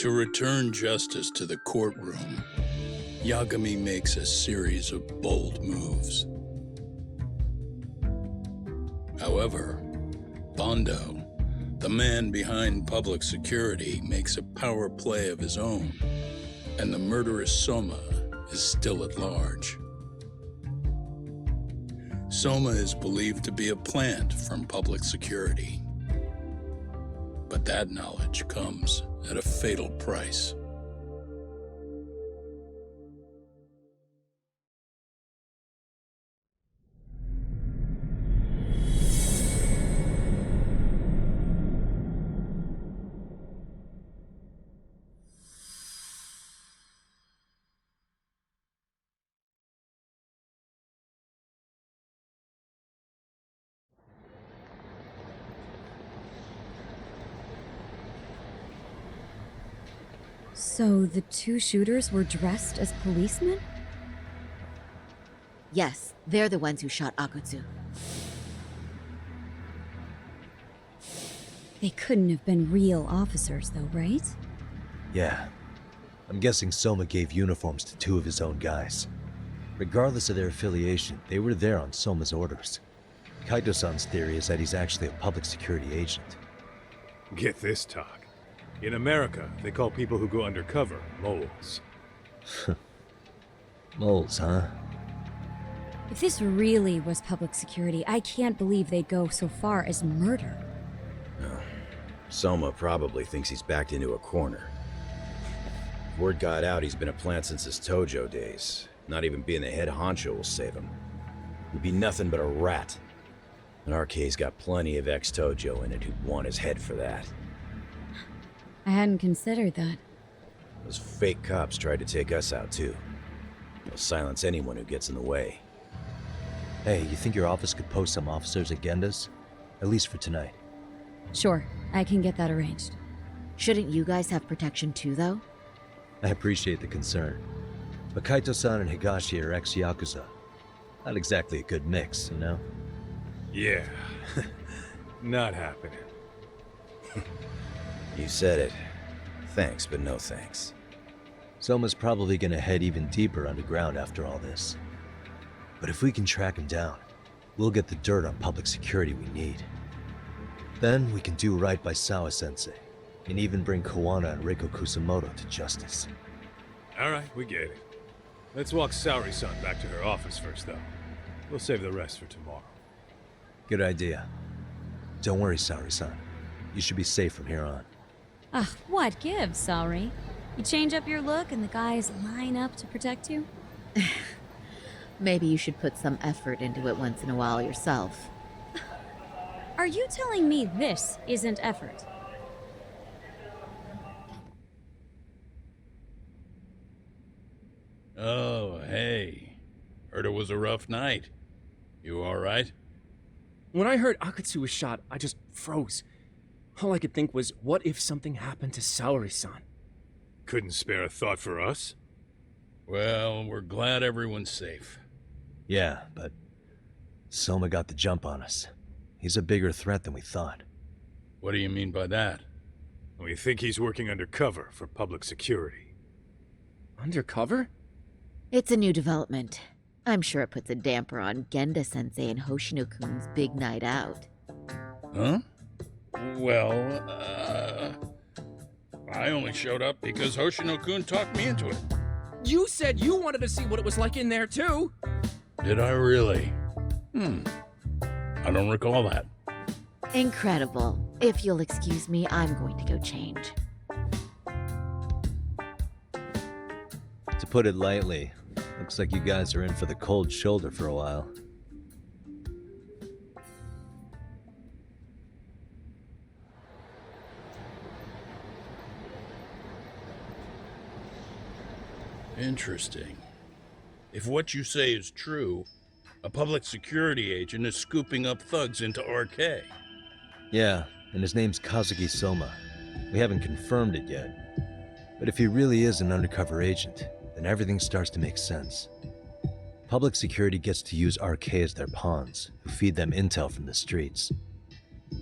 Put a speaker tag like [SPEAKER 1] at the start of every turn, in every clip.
[SPEAKER 1] To return justice to the courtroom, Yagami makes a series of bold moves. However, Bondo, the man behind public security, makes a power play of his own, and the murderous Soma is still at large. Soma is believed to be a plant from public security. But that knowledge comes at a fatal price.
[SPEAKER 2] So the two shooters were dressed as policemen?
[SPEAKER 3] Yes, they're the ones who shot Akutsu.
[SPEAKER 2] They couldn't have been real officers though, right?
[SPEAKER 4] Yeah. I'm guessing Soma gave uniforms to two of his own guys. Regardless of their affiliation, they were there on Soma's orders. Kaito-san's theory is that he's actually a public security agent.
[SPEAKER 5] Get this, talk. In America, they call people who go undercover moles.
[SPEAKER 4] Moles, huh?
[SPEAKER 2] If this really was public security, I can't believe they'd go so far as murder.
[SPEAKER 6] Soma probably thinks he's backed into a corner. Word got out he's been a plant since his Tojo days. Not even being the head honcho will save him. He'd be nothing but a rat. And RK's got plenty of ex-Tojo in it who'd want his head for that.
[SPEAKER 2] I hadn't considered that.
[SPEAKER 6] Those fake cops tried to take us out too. They'll silence anyone who gets in the way.
[SPEAKER 4] Hey, you think your office could post some officers at Genda's? At least for tonight.
[SPEAKER 2] Sure, I can get that arranged.
[SPEAKER 3] Shouldn't you guys have protection too, though?
[SPEAKER 4] I appreciate the concern. But Kaito-san and Higashi are ex-Yakuza. Not exactly a good mix, you know?
[SPEAKER 5] Yeah. Not happening.
[SPEAKER 6] You said it. Thanks, but no thanks.
[SPEAKER 4] Soma's probably gonna head even deeper underground after all this. But if we can track him down, we'll get the dirt on public security we need. Then we can do right by Sawa-sensei, and even bring Kawana and Reiko Kusamoto to justice.
[SPEAKER 5] Alright, we get it. Let's walk Saori-san back to her office first, though. We'll save the rest for tomorrow.
[SPEAKER 4] Good idea. Don't worry, Saori-san. You should be safe from here on.
[SPEAKER 2] Ah, what gives, sorry? You change up your look and the guys line up to protect you?
[SPEAKER 3] Maybe you should put some effort into it once in a while yourself.
[SPEAKER 2] Are you telling me this isn't effort?
[SPEAKER 1] Oh, hey. Heard it was a rough night. You all right?
[SPEAKER 7] When I heard Akutsu was shot, I just froze. All I could think was, what if something happened to Saori-san?
[SPEAKER 5] Couldn't spare a thought for us?
[SPEAKER 1] Well, we're glad everyone's safe.
[SPEAKER 4] Yeah, but Soma got the jump on us. He's a bigger threat than we thought.
[SPEAKER 1] What do you mean by that?
[SPEAKER 5] We think he's working undercover for public security.
[SPEAKER 7] Undercover?
[SPEAKER 3] It's a new development. I'm sure it puts a damper on Genda-sensei and Hoshino-kun's big night out.
[SPEAKER 1] Huh? Well, I only showed up because Hoshino-kun talked me into it.
[SPEAKER 7] You said you wanted to see what it was like in there, too!
[SPEAKER 1] Did I really? I don't recall that.
[SPEAKER 3] Incredible. If you'll excuse me, I'm going to go change.
[SPEAKER 4] To put it lightly, looks like you guys are in for the cold shoulder for a while.
[SPEAKER 1] Interesting. If what you say is true, a public security agent is scooping up thugs into RK.
[SPEAKER 4] Yeah, and his name's Kazuki Soma. We haven't confirmed it yet. But if he really is an undercover agent, then everything starts to make sense. Public security gets to use RK as their pawns, who feed them intel from the streets.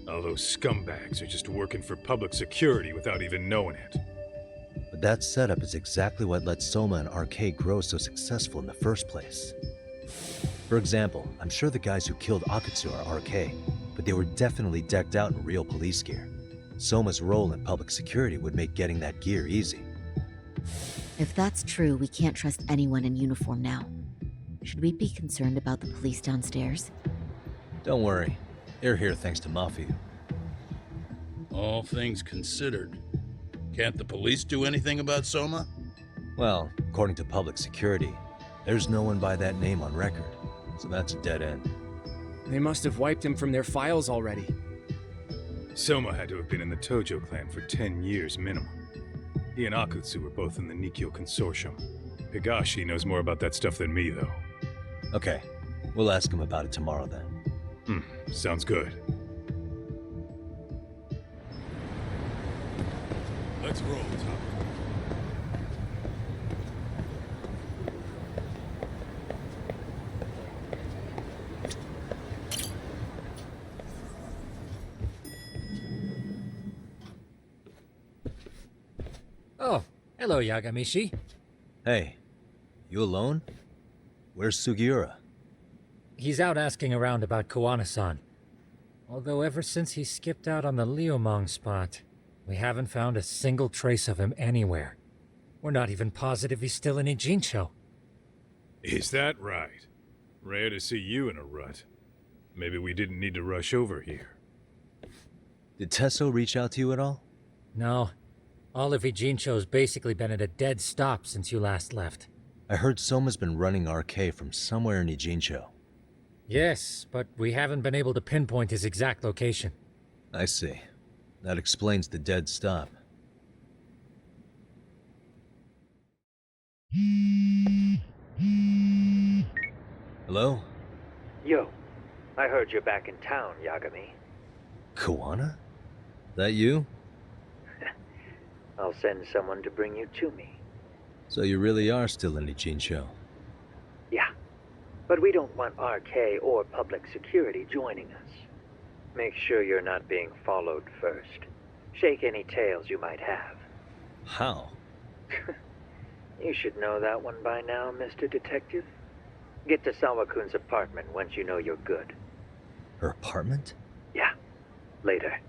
[SPEAKER 5] All those scumbags are just working for public security without even knowing it.
[SPEAKER 4] But that setup is exactly what let Soma and RK grow so successful in the first place. For example, I'm sure the guys who killed Akatsu are RK, but they were definitely decked out in real police gear. Soma's role in public security would make getting that gear easy.
[SPEAKER 3] If that's true, we can't trust anyone in uniform now. Should we be concerned about the police downstairs?
[SPEAKER 4] Don't worry, they're here thanks to Mafia.
[SPEAKER 1] All things considered, can't the police do anything about Soma?
[SPEAKER 4] Well, according to public security, there's no one by that name on record, so that's a dead end.
[SPEAKER 7] They must have wiped him from their files already.
[SPEAKER 5] Soma had to have been in the Tojo clan for 10 years minimum. He and Akutsu were both in the Nikkyo Consortium. Higashi knows more about that stuff than me, though.
[SPEAKER 4] Okay, we'll ask him about it tomorrow then.
[SPEAKER 5] Sounds good. Let's roll, Tom.
[SPEAKER 8] Oh, hello, Yagamishi.
[SPEAKER 4] Hey, you alone? Where's Sugiura?
[SPEAKER 8] He's out asking around about Kawana-san. Although ever since he skipped out on the Liumang spot, we haven't found a single trace of him anywhere. We're not even positive he's still in Ijincho.
[SPEAKER 5] Is that right? Rare to see you in a rut. Maybe we didn't need to rush over here.
[SPEAKER 4] Did Tesso reach out to you at all?
[SPEAKER 8] No. All of Ijincho's basically been at a dead stop since you last left.
[SPEAKER 4] I heard Soma's been running RK from somewhere in Ijincho.
[SPEAKER 8] Yes, but we haven't been able to pinpoint his exact location.
[SPEAKER 4] I see. That explains the dead stop. Hello?
[SPEAKER 9] Yo, I heard you're back in town, Yagami.
[SPEAKER 4] Kawana? That you?
[SPEAKER 9] I'll send someone to bring you to me.
[SPEAKER 4] So you really are still in Ijincho?
[SPEAKER 9] Yeah, but we don't want RK or public security joining us. Make sure you're not being followed first. Shake any tails you might have.
[SPEAKER 4] How?
[SPEAKER 9] You should know that one by now, Mr. Detective. Get to Sawa-kun's apartment once you know you're good.
[SPEAKER 4] Her apartment?
[SPEAKER 9] Yeah, later.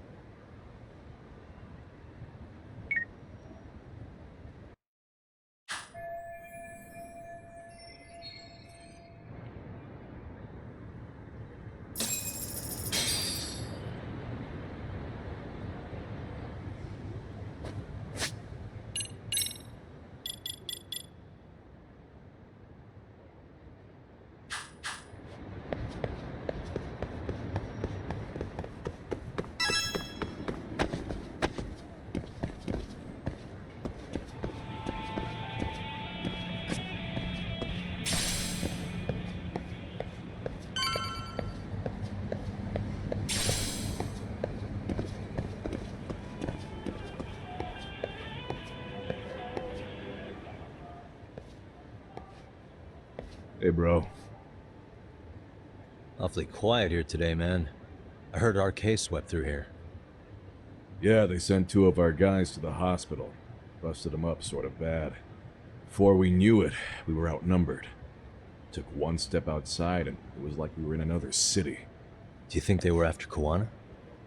[SPEAKER 5] Hey, bro.
[SPEAKER 4] Awfully quiet here today, man. I heard RK swept through here.
[SPEAKER 10] Yeah, they sent 2 of our guys to the hospital. Busted them up sort of bad. Before we knew it, we were outnumbered. Took one step outside and it was like we were in another city.
[SPEAKER 4] Do you think they were after Kawana?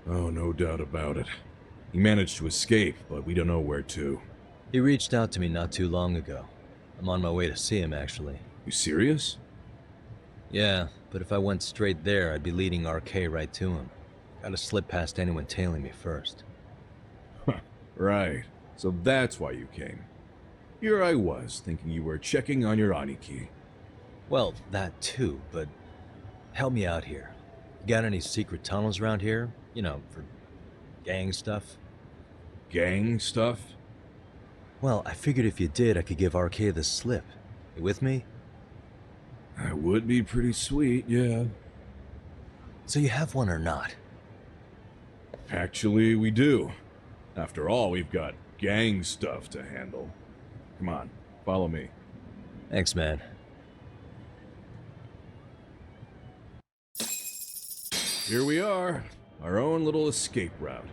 [SPEAKER 10] Oh, no doubt about it. He managed to escape, but we don't know where to.
[SPEAKER 4] He reached out to me not too long ago. I'm on my way to see him, actually.
[SPEAKER 10] You serious?
[SPEAKER 4] Yeah, but if I went straight there, I'd be leading RK right to him. Gotta slip past anyone tailing me first.
[SPEAKER 10] Right. So that's why you came. Here I was, thinking you were checking on your Aniki.
[SPEAKER 4] Well, that too, but help me out here. You got any secret tunnels around here? You know, for gang stuff?
[SPEAKER 10] Gang stuff?
[SPEAKER 4] Well, I figured if you did, I could give RK the slip. You with me?
[SPEAKER 10] That would be pretty sweet, yeah.
[SPEAKER 4] So you have one or not?
[SPEAKER 10] Actually, we do. After all, we've got gang stuff to handle. Come on, follow me.
[SPEAKER 4] Thanks, man.
[SPEAKER 10] Here we are, our own little escape route.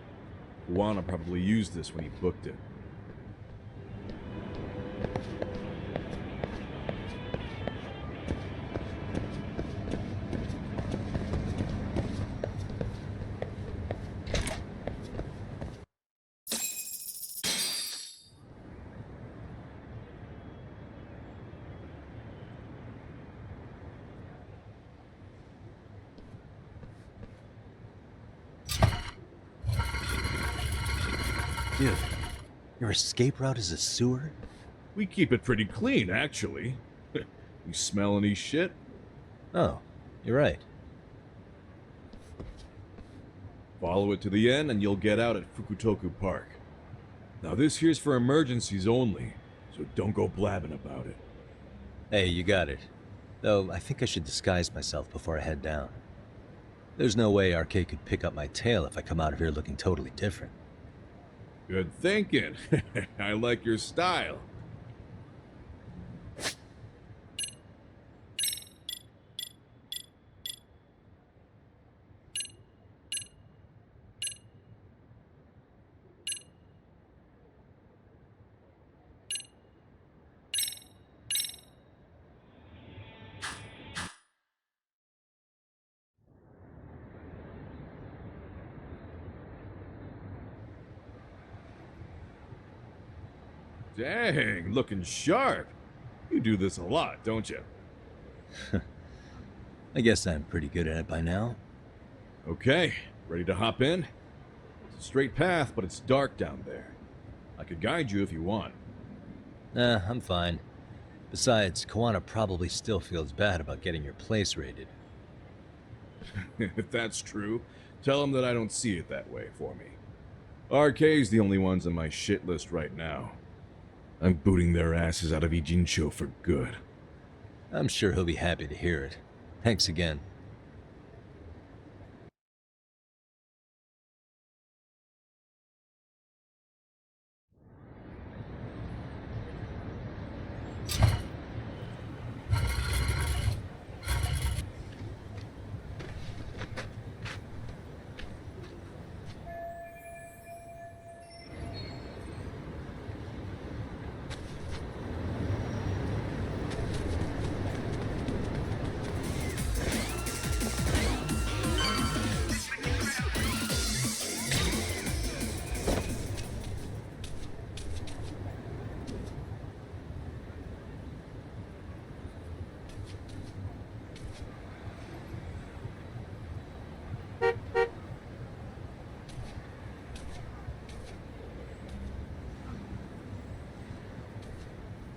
[SPEAKER 10] Kawana probably used this when he booked it.
[SPEAKER 4] Dude, your escape route is a sewer?
[SPEAKER 10] We keep it pretty clean, actually. You smell any shit?
[SPEAKER 4] Oh, you're right.
[SPEAKER 10] Follow it to the end and you'll get out at Fukutoku Park. Now this here's for emergencies only, so don't go blabbing about it.
[SPEAKER 4] Hey, you got it. Though, I think I should disguise myself before I head down. There's no way RK could pick up my tail if I come out of here looking totally different.
[SPEAKER 10] Good thinking. I like your style. Dang, looking sharp. You do this a lot, don't you?
[SPEAKER 4] I guess I'm pretty good at it by now.
[SPEAKER 10] Okay, ready to hop in? It's a straight path, but it's dark down there. I could guide you if you want.
[SPEAKER 4] Nah, I'm fine. Besides, Kawana probably still feels bad about getting your place raided.
[SPEAKER 10] If that's true, tell him that I don't see it that way for me. RK's the only ones on my shit list right now. I'm booting their asses out of Ijincho for good.
[SPEAKER 4] I'm sure he'll be happy to hear it. Thanks again.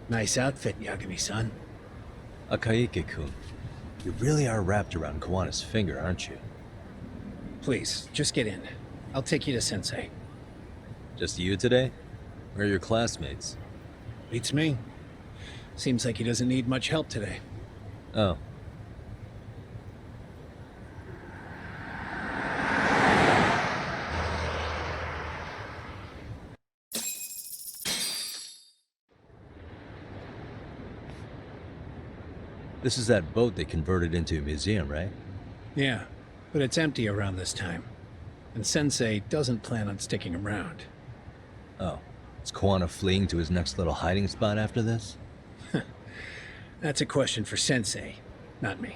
[SPEAKER 11] Nice outfit, Yagami-san.
[SPEAKER 4] Akaike-kun, you really are wrapped around Kawana's finger, aren't you?
[SPEAKER 11] Please, just get in. I'll take you to Sensei.
[SPEAKER 4] Just you today? Where are your classmates?
[SPEAKER 11] Beats me. Seems like he doesn't need much help today.
[SPEAKER 4] Oh. This is that boat they converted into a museum, right?
[SPEAKER 11] Yeah, but it's empty around this time. And Sensei doesn't plan on sticking around.
[SPEAKER 4] Oh. Is Kawana fleeing to his next little hiding spot after this?
[SPEAKER 11] That's a question for Sensei, not me.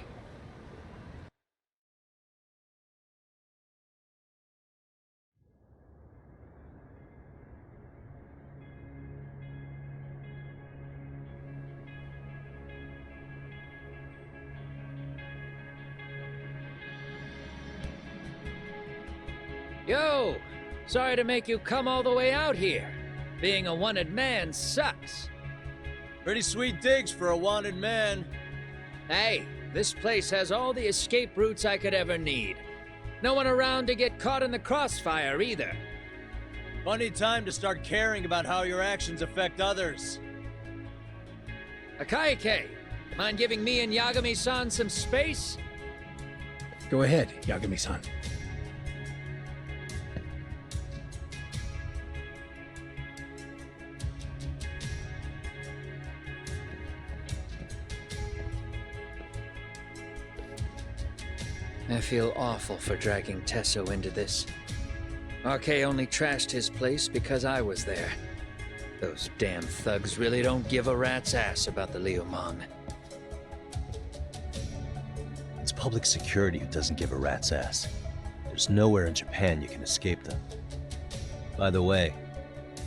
[SPEAKER 9] Yo! Sorry to make you come all the way out here. Being a wanted man sucks.
[SPEAKER 4] Pretty sweet digs for a wanted man.
[SPEAKER 9] Hey, this place has all the escape routes I could ever need. No one around to get caught in the crossfire either.
[SPEAKER 4] Funny time to start caring about how your actions affect others.
[SPEAKER 9] Akaike, mind giving me and Yagami-san some space?
[SPEAKER 11] Go ahead, Yagami-san.
[SPEAKER 9] I feel awful for dragging Tesso into this. RK only trashed his place because I was there. Those damn thugs really don't give a rat's ass about the Liumang.
[SPEAKER 4] It's public security who doesn't give a rat's ass. There's nowhere in Japan you can escape them. By the way,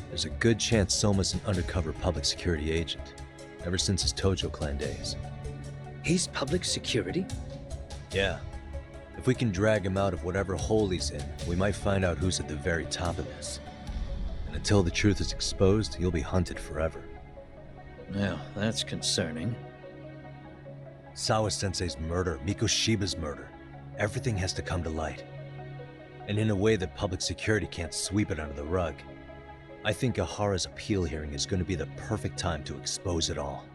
[SPEAKER 4] there's a good chance Soma's an undercover public security agent, ever since his Tojo clan days.
[SPEAKER 9] He's public security?
[SPEAKER 4] Yeah. If we can drag him out of whatever hole he's in, we might find out who's at the very top of this. And until the truth is exposed, he'll be hunted forever.
[SPEAKER 9] Well, that's concerning.
[SPEAKER 4] Sawa-sensei's murder, Mikoshiba's murder. Everything has to come to light. And in a way that public security can't sweep it under the rug. I think Ahara's appeal hearing is going to be the perfect time to expose it all.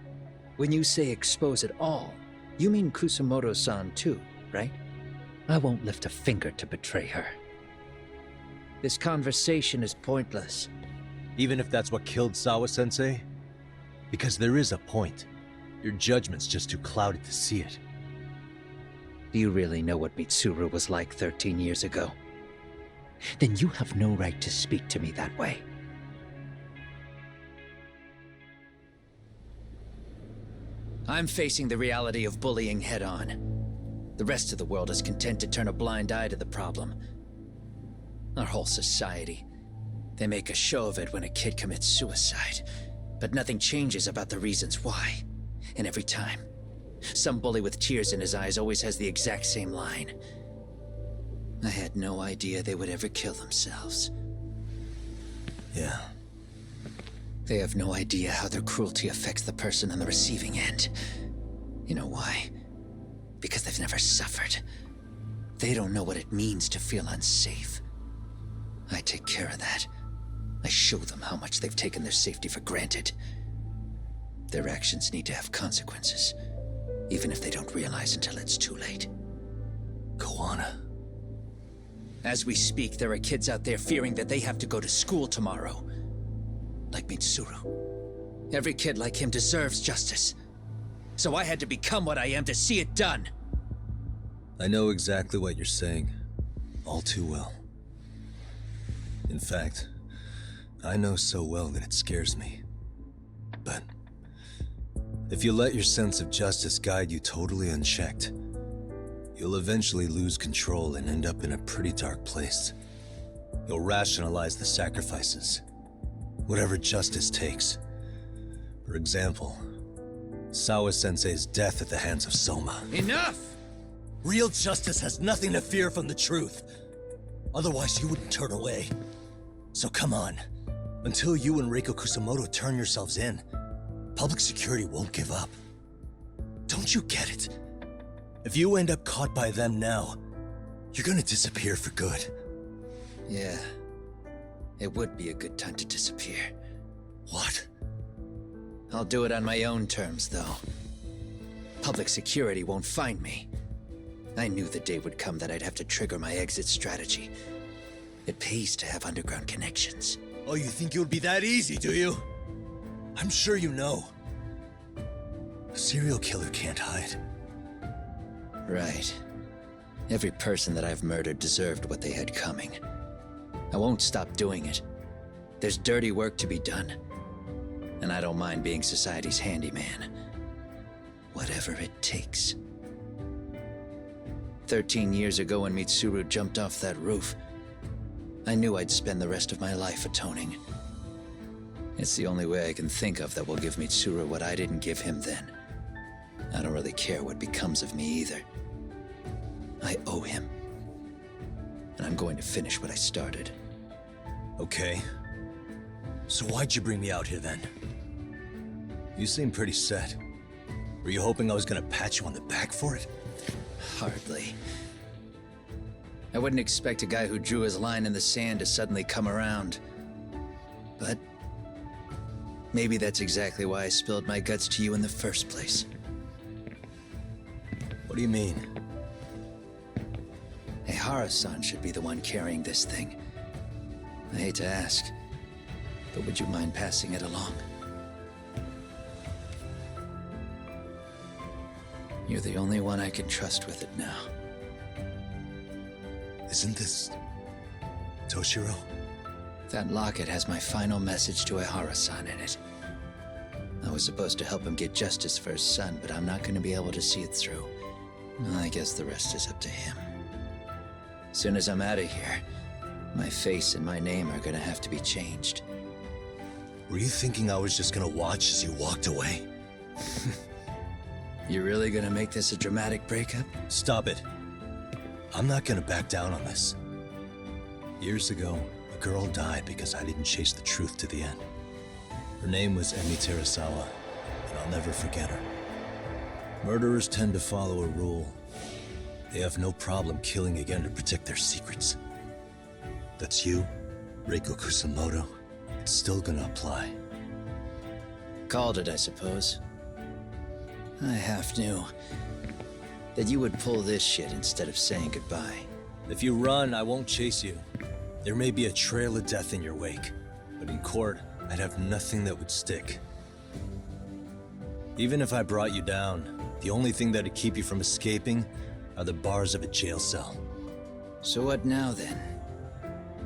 [SPEAKER 9] When you say expose it all, you mean Kusamoto-san too, right? I won't lift a finger to betray her. This conversation is pointless.
[SPEAKER 4] Even if that's what killed Sawa-sensei? Because there is a point. Your judgment's just too clouded to see it.
[SPEAKER 9] Do you really know what Mitsuru was like 13 years ago? Then you have no right to speak to me that way. I'm facing the reality of bullying head-on. The rest of the world is content to turn a blind eye to the problem. Our whole society. They make a show of it when a kid commits suicide, but nothing changes about the reasons why. And every time, some bully with tears in his eyes always has the exact same line. I had no idea they would ever kill themselves.
[SPEAKER 4] Yeah.
[SPEAKER 9] They have no idea how their cruelty affects the person on the receiving end. You know why? Because they've never suffered. They don't know what it means to feel unsafe. I take care of that. I show them how much they've taken their safety for granted. Their actions need to have consequences, even if they don't realize until it's too late.
[SPEAKER 4] Koana.
[SPEAKER 9] As we speak, there are kids out there fearing that they have to go to school tomorrow. Like Mitsuru. Every kid like him deserves justice. So I had to become what I am to see it done.
[SPEAKER 4] I know exactly what you're saying. All too well. In fact, I know so well that it scares me. But if you let your sense of justice guide you totally unchecked, you'll eventually lose control and end up in a pretty dark place. You'll rationalize the sacrifices, whatever justice takes. For example, Sawa-sensei's death at the hands of Soma.
[SPEAKER 9] Enough!
[SPEAKER 4] Real justice has nothing to fear from the truth. Otherwise, you wouldn't turn away. So come on. Until you and Reiko Kusamoto turn yourselves in, public security won't give up. Don't you get it? If you end up caught by them now, you're gonna disappear for good.
[SPEAKER 9] Yeah. It would be a good time to disappear.
[SPEAKER 4] What?
[SPEAKER 9] I'll do it on my own terms, though. Public security won't find me. I knew the day would come that I'd have to trigger my exit strategy. It pays to have underground connections.
[SPEAKER 4] Oh, you think it would be that easy, do you? I'm sure you know. A serial killer can't hide.
[SPEAKER 9] Right. Every person that I've murdered deserved what they had coming. I won't stop doing it. There's dirty work to be done. And I don't mind being society's handyman. Whatever it takes. 13 years ago when Mitsuru jumped off that roof, I knew I'd spend the rest of my life atoning. It's the only way I can think of that will give Mitsuru what I didn't give him then. I don't really care what becomes of me either. I owe him. And I'm going to finish what I started.
[SPEAKER 4] Okay. So why'd you bring me out here then? You seem pretty set. Were you hoping I was gonna pat you on the back for it?
[SPEAKER 9] Hardly. I wouldn't expect a guy who drew his line in the sand to suddenly come around. But maybe that's exactly why I spilled my guts to you in the first place.
[SPEAKER 4] What do you mean?
[SPEAKER 9] Ehara-san should be the one carrying this thing. I hate to ask, but would you mind passing it along? You're the only one I can trust with it now.
[SPEAKER 4] Isn't this Toshiro?
[SPEAKER 9] That locket has my final message to Ehara-san in it. I was supposed to help him get justice for his son, but I'm not going to be able to see it through. I guess the rest is up to him. As soon as I'm out of here, my face and my name are going to have to be changed.
[SPEAKER 4] Were you thinking I was just gonna watch as you walked away?
[SPEAKER 9] You really going to make this a dramatic breakup?
[SPEAKER 4] Stop it. I'm not gonna back down on this. Years ago, a girl died because I didn't chase the truth to the end. Her name was Emi Terasawa, and I'll never forget her. Murderers tend to follow a rule. They have no problem killing again to protect their secrets. That's you, Reiko Kusamoto. It's still gonna apply.
[SPEAKER 9] Called it, I suppose. I half knew that you would pull this shit instead of saying goodbye.
[SPEAKER 4] If you run, I won't chase you. There may be a trail of death in your wake, but in court, I'd have nothing that would stick. Even if I brought you down, the only thing that'd keep you from escaping are the bars of a jail cell.
[SPEAKER 9] So what now, then?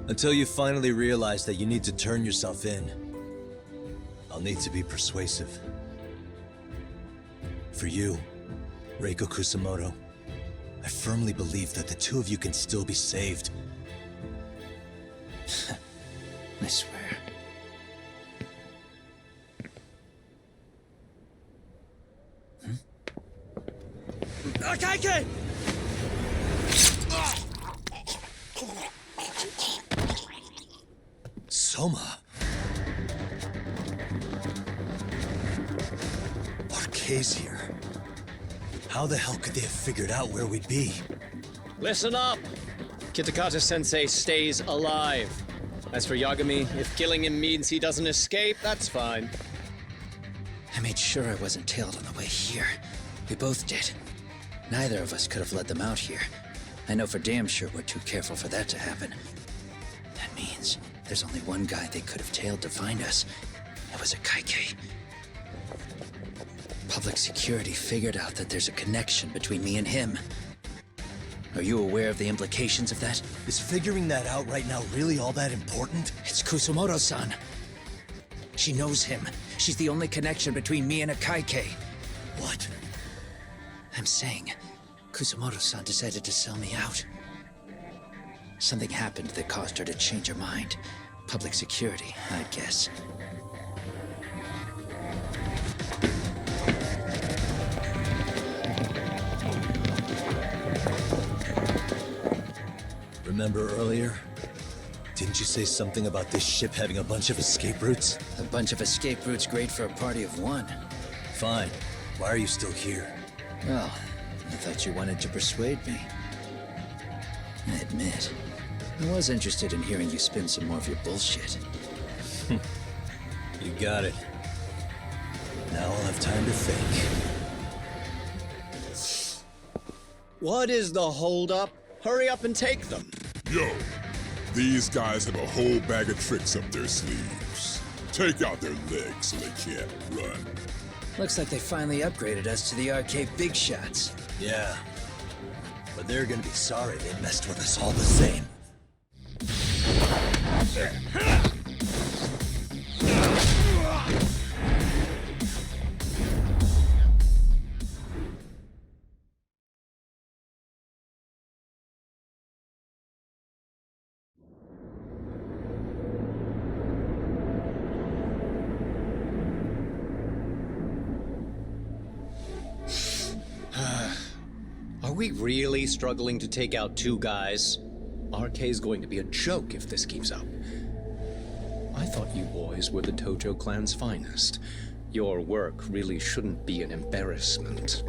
[SPEAKER 4] Until you finally realize that you need to turn yourself in, I'll need to be persuasive. For you, Reiko Kusamoto, I firmly believe that the two of you can still be saved.
[SPEAKER 9] I swear.
[SPEAKER 7] Akaike!
[SPEAKER 4] Soma. Arke's here. How the hell could they have figured out where we'd be?
[SPEAKER 7] Listen up! Kitakata-sensei stays alive. As for Yagami, if killing him means he doesn't escape, that's fine.
[SPEAKER 9] I made sure I wasn't tailed on the way here. We both did. Neither of us could have led them out here. I know for damn sure we're too careful for that to happen. That means there's only one guy they could have tailed to find us. It was a Kaike. Public security figured out that there's a connection between me and him. Are you aware of the implications of that?
[SPEAKER 4] Is figuring that out right now really all that important?
[SPEAKER 9] It's Kusumoto-san. She knows him. She's the only connection between me and a Kaike.
[SPEAKER 4] What?
[SPEAKER 9] I'm saying, Kusumoto-san decided to sell me out. Something happened that caused her to change her mind. Public security, I'd guess.
[SPEAKER 4] Remember earlier? Didn't you say something about this ship having a bunch of escape routes?
[SPEAKER 9] A bunch of escape routes great for a party of one.
[SPEAKER 4] Fine. Why are you still here?
[SPEAKER 9] Well, I thought you wanted to persuade me. I admit, I was interested in hearing you spin some more of your bullshit.
[SPEAKER 4] You got it. Now I'll have time to think.
[SPEAKER 7] What is the holdup? Hurry up and take them.
[SPEAKER 12] Yo, these guys have a whole bag of tricks up their sleeves. Take out their legs so they can't run.
[SPEAKER 9] Looks like they finally upgraded us to the arcade big shots.
[SPEAKER 4] Yeah. But they're gonna be sorry they messed with us all the same.
[SPEAKER 7] Are we really struggling to take out two guys? RK's going to be a joke if this keeps up. I thought you boys were the Tojo clan's finest. Your work really shouldn't be an embarrassment.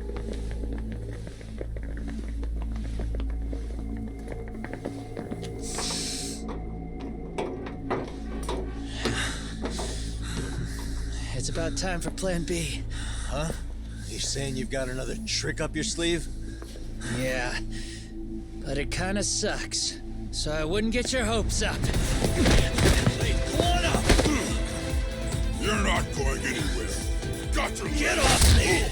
[SPEAKER 9] It's about time for Plan B.
[SPEAKER 4] Huh? You saying you've got another trick up your sleeve?
[SPEAKER 9] Yeah, but it kinda sucks. So I wouldn't get your hopes up.
[SPEAKER 12] You're not going anywhere. Got to
[SPEAKER 9] Get off me!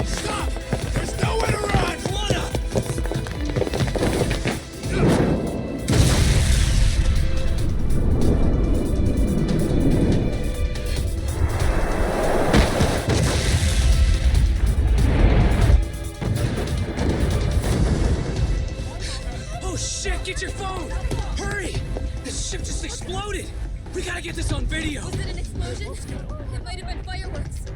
[SPEAKER 12] Stop! There's nowhere to run!
[SPEAKER 13] your phone! Hurry! This ship just exploded! We gotta get this on video!
[SPEAKER 14] Was it an explosion? It might have been fireworks.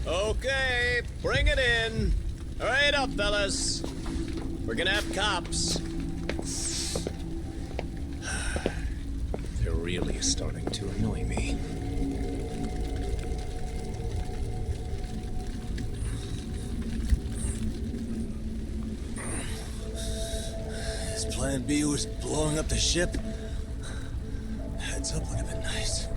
[SPEAKER 7] Okay, bring it in. Hurry it up, fellas. We're gonna have cops. They're really starting to annoy me.
[SPEAKER 15] His plan B was blowing up the ship. Heads up would have been nice.